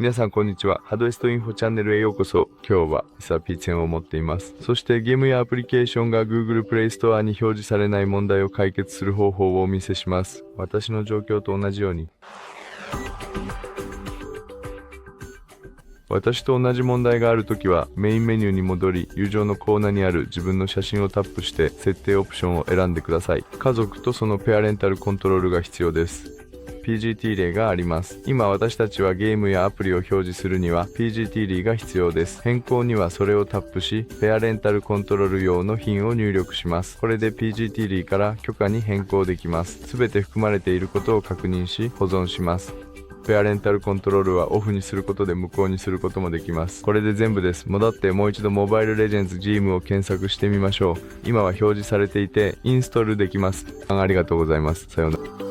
皆さんこんにちは。ハドエストインフォチャンネルへようこそ。今日はACER P10を持っています。そしてゲームやアプリケーションが Google Play ストアに表示されない問題を解決する方法をお見せします。私の状況と同じように。私と同じ問題があるときはメインメニューに戻り、友情のコーナーにある自分の写真をタップして設定オプションを選んでください。家族とそのペアレンタルコントロールが必要です。PGT 例があります。今私たちはゲームやアプリを表示するには PGT 例が必要です。変更にはそれをタップし、ペアレンタルコントロール用の品を入力します。これで PGT 例から許可に変更できます。すべて含まれていることを確認し、保存します。ペアレンタルコントロールはオフにすることで無効にすることもできます。これで全部です。戻ってもう一度モバイルレジェンズ GM を検索してみましょう。今は表示されていてインストールできます。ありがとうございます。さようなら。